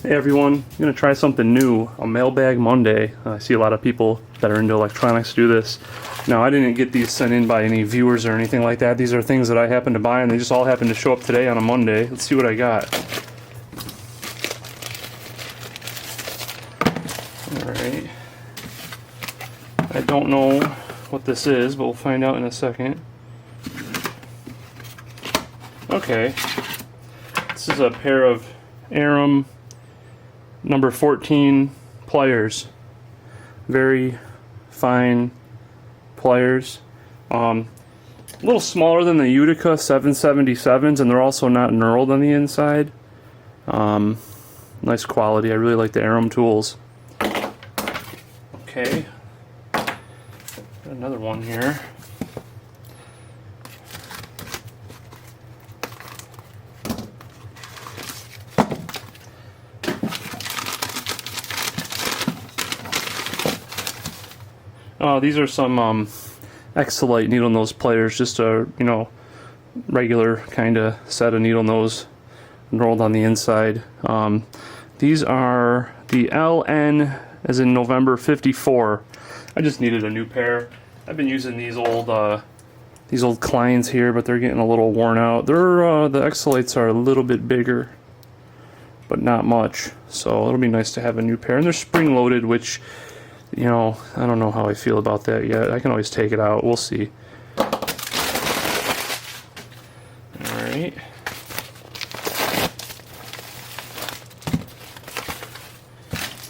Hey everyone, I'm going to try something new, a mailbag Monday. I see a lot of people that are into electronics do this. Now, I didn't get these sent in by any viewers or anything like that. These are things that I happen to buy and they just all happen to show up today on a Monday. Let's see what I got. Alright. I don't know what this is, but we'll find out in a second. Okay. This is a pair of Aram number 14 pliers. Very fine pliers. A little smaller than the Utica 777s, and they're also not knurled on the inside. Nice quality. I really like the Aram tools. Okay. Got another one here. These are some Exolite needle nose pliers, just a regular kind of set of needle nose rolled on the inside. These are the LN as in November 54. I just needed a new pair. I've been using these old Kleins here, but they're getting a little worn out. They're the Exolites are a little bit bigger, but not much. So it'll be nice to have a new pair. And they're spring loaded, which I don't know how I feel about that yet. I can always take it out. We'll see. Alright.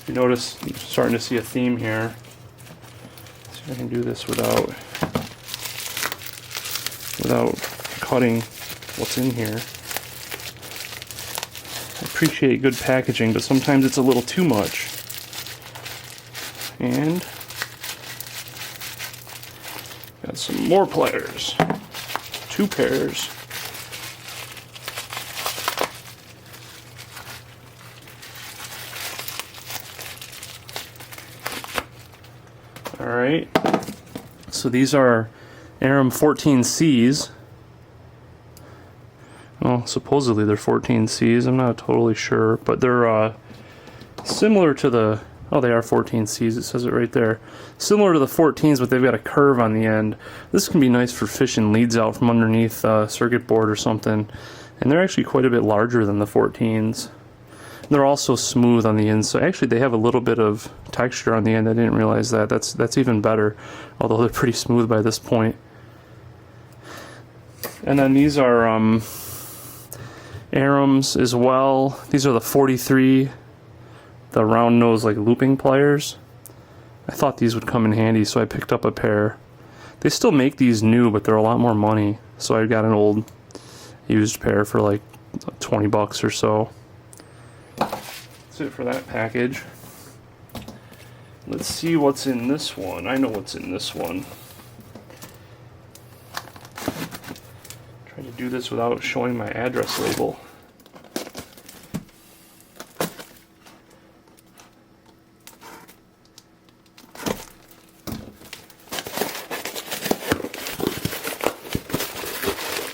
You notice I'm starting to see a theme here. Let's see if I can do this without cutting what's in here. I appreciate good packaging, but sometimes it's a little too much. And got some more pliers. 2 pairs. Alright. So these are Aram 14Cs. Well, supposedly they're 14Cs. I'm not totally sure, but they're similar to the... Oh, they are 14Cs, it says it right there. Similar to the 14s, but they've got a curve on the end. This can be nice for fishing leads out from underneath a circuit board or something. And they're actually quite a bit larger than the 14s. They're also smooth on the inside. Actually, they have a little bit of texture on the end. I didn't realize that. That's even better, although they're pretty smooth by this point. And then these are Arams as well. These are the 43. The round nose like looping pliers. I thought these would come in handy, so I picked up a pair. They still make these new, but they're a lot more money, so I got an old used pair for like 20 bucks or so. That's it for that package. Let's see what's in this one. I know what's in this one. Try to do this without showing my address label.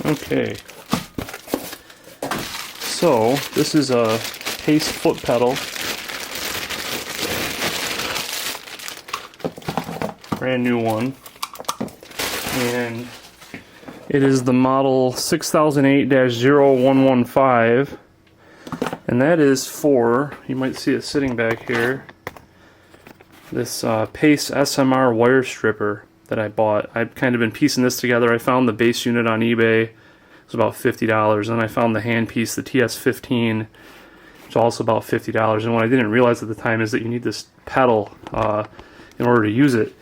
Okay, so this is a Pace foot pedal, brand new one, and it is the model 6008-0115, and that is for, you might see it sitting back here, this Pace SMR wire stripper that I bought. I've kind of been piecing this together. I found the base unit on eBay. It was about $50, and I found the hand piece, the TS15, which is also about $50. And what I didn't realize at the time is that you need this pedal in order to use it.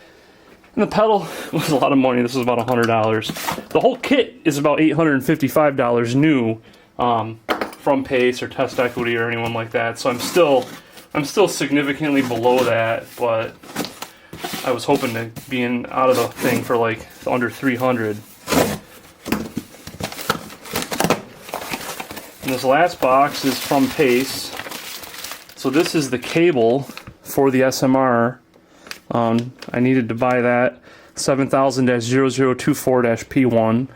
And the pedal was a lot of money. This was about $100. The whole kit is about $855 new from Pace or Test Equity or anyone like that. So I'm still significantly below that, but I was hoping to be out of the thing for like under $300. And this last box is from Pace. So this is the cable for the SMR. I needed to buy that 7000-0024-P1.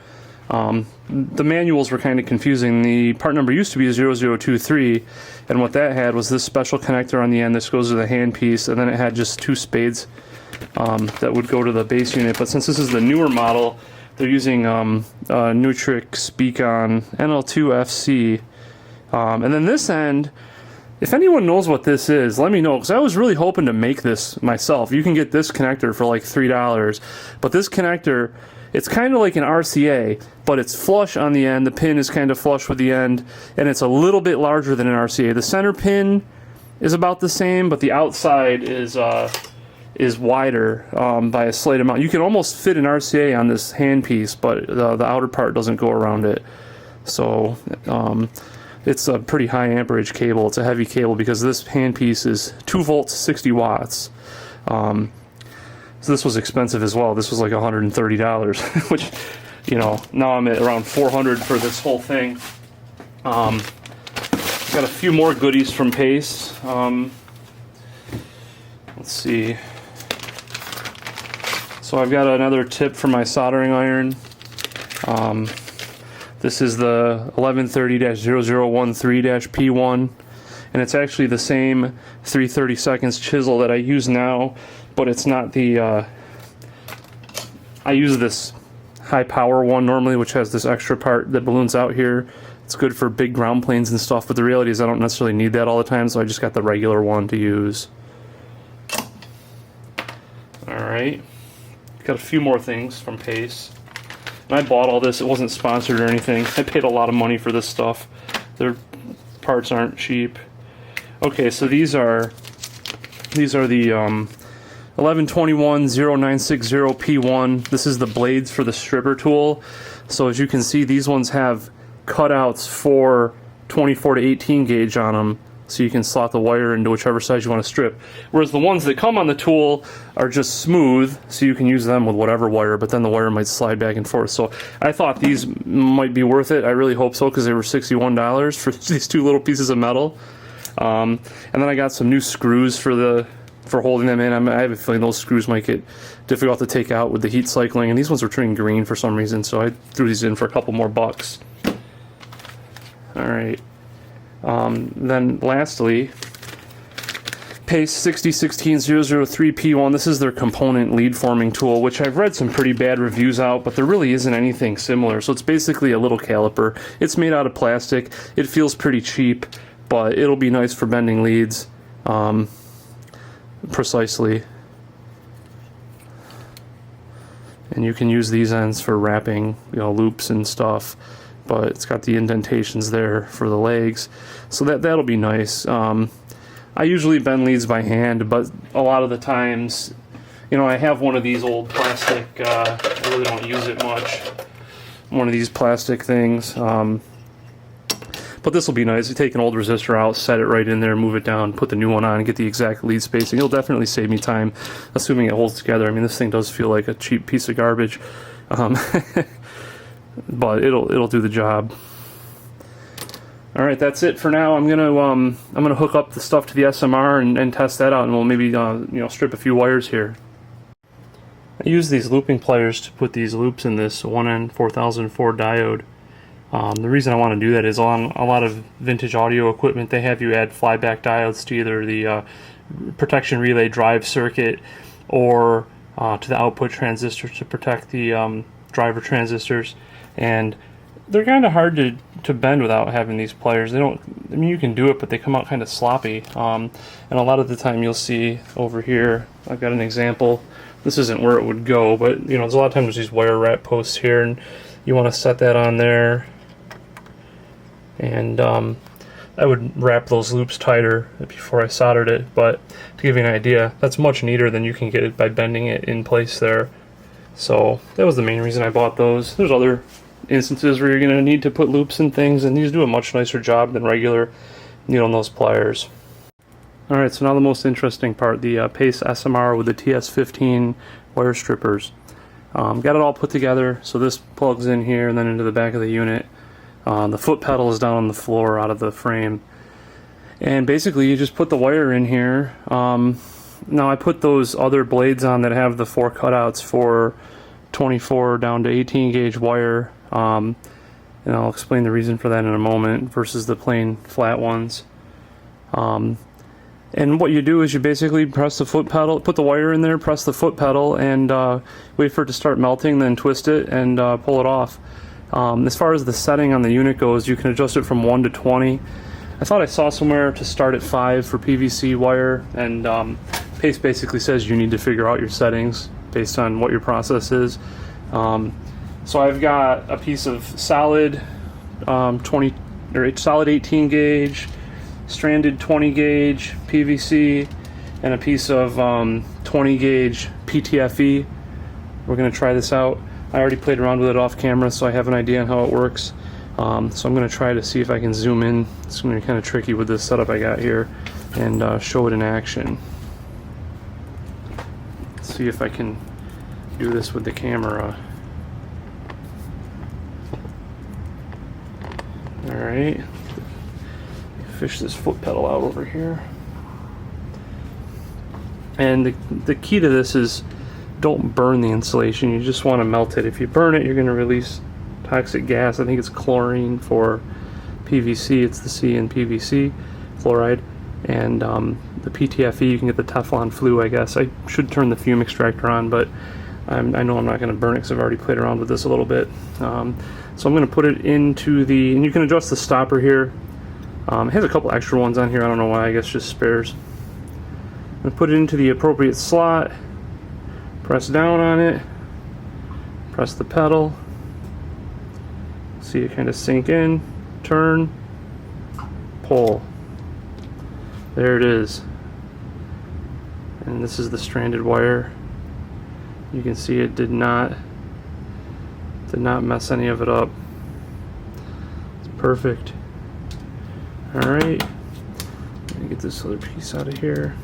The manuals were kind of confusing. The part number used to be 0023, and what that had was this special connector on the end. This goes to the handpiece, and then it had just 2 spades that would go to the base unit. But since this is the newer model, they're using Nutrix Beacon NL2FC. And then this end, if anyone knows what this is, let me know, because I was really hoping to make this myself. You can get this connector for like $3, but this connector, it's kind of like an RCA, but it's flush on the end. The pin is kind of flush with the end, and it's a little bit larger than an RCA. The center pin is about the same, but the outside is wider by a slight amount. You can almost fit an RCA on this handpiece, but the outer part doesn't go around it. So it's a pretty high amperage cable. It's a heavy cable because this handpiece is 2 volts, 60 watts. So this was expensive as well. This was like $130, which, you know, now I'm at around $400 for this whole thing. Got a few more goodies from Pace. Let's see. So I've got another tip for my soldering iron. This is the 1130-0013-P1, and it's actually the same 3/32 chisel that I use now, but it's not the, I use this high power one normally, which has this extra part that balloons out here. It's good for big ground planes and stuff, but the reality is I don't necessarily need that all the time, so I just got the regular one to use. Alright, got a few more things from Pace. And I bought all this, it wasn't sponsored or anything. I paid a lot of money for this stuff. Their parts aren't cheap. Okay, so these are the 1121-0960-P1. This is the blades for the stripper tool. So as you can see, these ones have cutouts for 24 to 18 gauge on them, so you can slot the wire into whichever size you want to strip. Whereas the ones that come on the tool are just smooth, so you can use them with whatever wire, but then the wire might slide back and forth. So I thought these might be worth it. I really hope so, because they were $61 for these 2 little pieces of metal. And then I got some new screws for holding them in. I have a feeling those screws might get difficult to take out with the heat cycling, and these ones were turning green for some reason, so I threw these in for a couple more bucks. Alright. Then lastly, Pace 6016-003P1. This is their component lead forming tool, which I've read some pretty bad reviews out, but there really isn't anything similar. So it's basically a little caliper. It's made out of plastic. It feels pretty cheap, but it'll be nice for bending leads precisely. And you can use these ends for wrapping, you know, loops and stuff. But it's got the indentations there for the legs, so that'll be nice. I usually bend leads by hand, but a lot of the times, you know, I have one of these old plastic, I really don't use it much, one of these plastic things, but this will be nice. You take an old resistor out, set it right in there, move it down, put the new one on, and get the exact lead spacing. It'll definitely save me time, assuming it holds together. I mean, this thing does feel like a cheap piece of garbage. But it'll do the job. All right, that's it for now. I'm gonna hook up the stuff to the SMR and test that out, and we'll maybe you know, strip a few wires here. I use these looping pliers to put these loops in this 1N4004 diode. The reason I want to do that is on a lot of vintage audio equipment, they have you add flyback diodes to either the protection relay drive circuit or to the output transistors to protect the driver transistors. And they're kind of hard to bend without having these pliers. They don't, I mean, you can do it, but they come out kind of sloppy. And a lot of the time you'll see over here, I've got an example. This isn't where it would go, but you know, there's a lot of times there's these wire wrap posts here, and you want to set that on there. And I would wrap those loops tighter before I soldered it, but to give you an idea, that's much neater than you can get it by bending it in place there. So that was the main reason I bought those. There's other instances where you're going to need to put loops in things, and these do a much nicer job than regular needle nose pliers. Alright, so now the most interesting part, the Pace SMR with the TS15 wire strippers. Got it all put together, so this plugs in here and then into the back of the unit. The foot pedal is down on the floor out of the frame. And basically you just put the wire in here. Now I put those other blades on that have the 4 cutouts for 24 down to 18 gauge wire and I'll explain the reason for that in a moment, versus the plain flat ones. And what you do is you basically press the foot pedal, put the wire in there, press the foot pedal, and wait for it to start melting, then twist it and pull it off. As far as the setting on the unit goes, you can adjust it from 1 to 20. I thought I saw somewhere to start at 5 for PVC wire, and PACE basically says you need to figure out your settings based on what your process is. So I've got a piece of solid 20 or solid 18 gauge, stranded 20 gauge PVC, and a piece of 20 gauge PTFE. We're going to try this out. I already played around with it off camera, so I have an idea on how it works. So I'm going to try to see if I can zoom in. It's going to be kind of tricky with this setup I got here, and show it in action. Let's see if I can do this with the camera. Alright, fish this foot pedal out over here. And the key to this is don't burn the insulation, you just want to melt it. If you burn it, you're going to release toxic gas. I think it's chlorine for PVC, it's the C in PVC, fluoride. And the PTFE, you can get the Teflon flue, I guess. I should turn the fume extractor on, but I know I'm not going to burn it because I've already played around with this a little bit. So I'm going to put it into the, and you can adjust the stopper here. It has a couple extra ones on here, I don't know why, I guess just spares. I'm going to put it into the appropriate slot, press down on it, press the pedal, see it kind of sink in, turn, pull. There it is. And this is the stranded wire. You can see it did not mess any of it up. It's perfect. Alright, let me get this other piece out of here.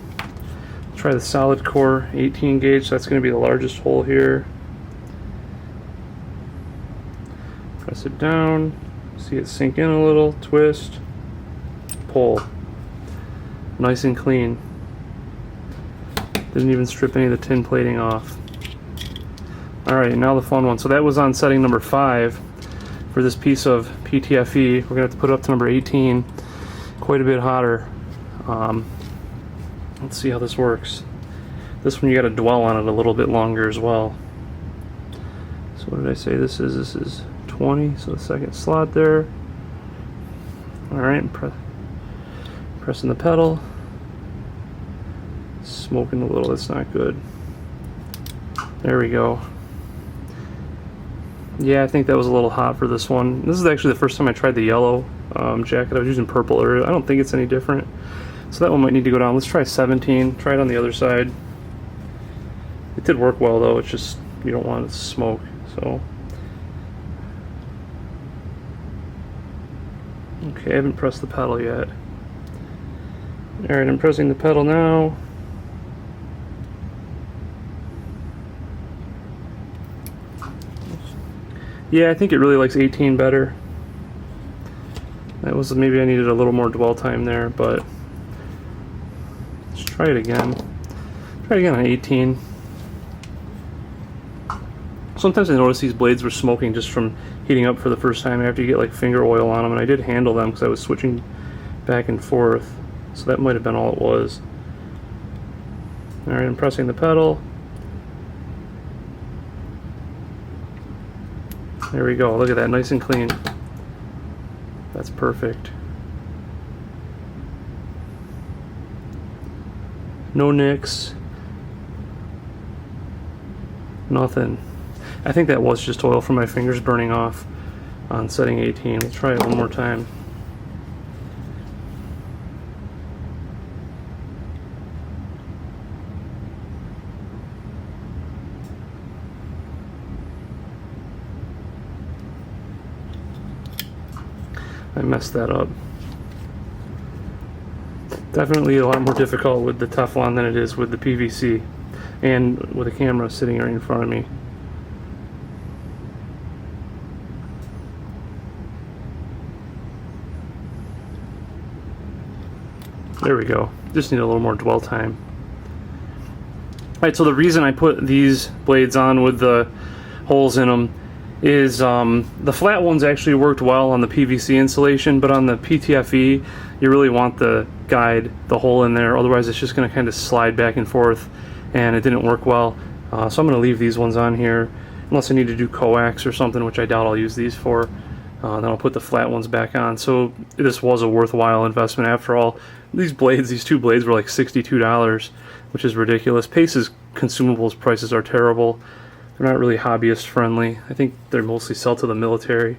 Try the solid core 18 gauge, so that's going to be the largest hole here. Press it down, see it sink in a little, twist, pull. Nice and clean. Didn't even strip any of the tin plating off. Alright, now the fun one. So that was on setting number 5 for this piece of PTFE. We're going to have to put it up to number 18. Quite a bit hotter. Let's see how this works. This one you got to dwell on it a little bit longer as well. So what did I say this is? This is 20, so the second slot there. Alright, pressing the pedal. Smoking a little, that's not good. There we go. Yeah, I think that was a little hot for this one. This is actually the first time I tried the yellow jacket. I was using purple earlier. I don't think it's any different. So that one might need to go down. Let's try 17. Try it on the other side. It did work well though. It's just you don't want it to smoke. So okay, I haven't pressed the pedal yet. Alright, I'm pressing the pedal now. Yeah, I think it really likes 18 better. That was, maybe I needed a little more dwell time there, but let's try it again. Try it again on 18. Sometimes I notice these blades were smoking just from heating up for the first time after you get like finger oil on them, and I did handle them because I was switching back and forth, so that might have been all it was. Alright, I'm pressing the pedal. There we go, look at that, nice and clean. That's perfect. No nicks. Nothing. I think that was just oil from my fingers burning off on setting 18. Let's try it one more time. I messed that up. Definitely a lot more difficult with the Teflon than it is with the PVC, and with a camera sitting right in front of me. There we go. Just need a little more dwell time. Alright, so the reason I put these blades on with the holes in them is the flat ones actually worked well on the PVC insulation, but on the PTFE, you really want the guide, the hole in there, otherwise it's just going to kind of slide back and forth, and it didn't work well. So I'm going to leave these ones on here, unless I need to do coax or something, which I doubt I'll use these for. Then I'll put the flat ones back on. So this was a worthwhile investment after all. These blades, these two blades were like $62, which is ridiculous. Pace's consumables prices are terrible. They're not really hobbyist friendly. I think they're mostly sell to the military.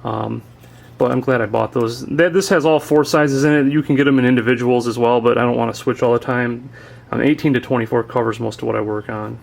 But I'm glad I bought those. This has all 4 sizes in it. You can get them in individuals as well, but I don't want to switch all the time. 18 to 24 covers most of what I work on.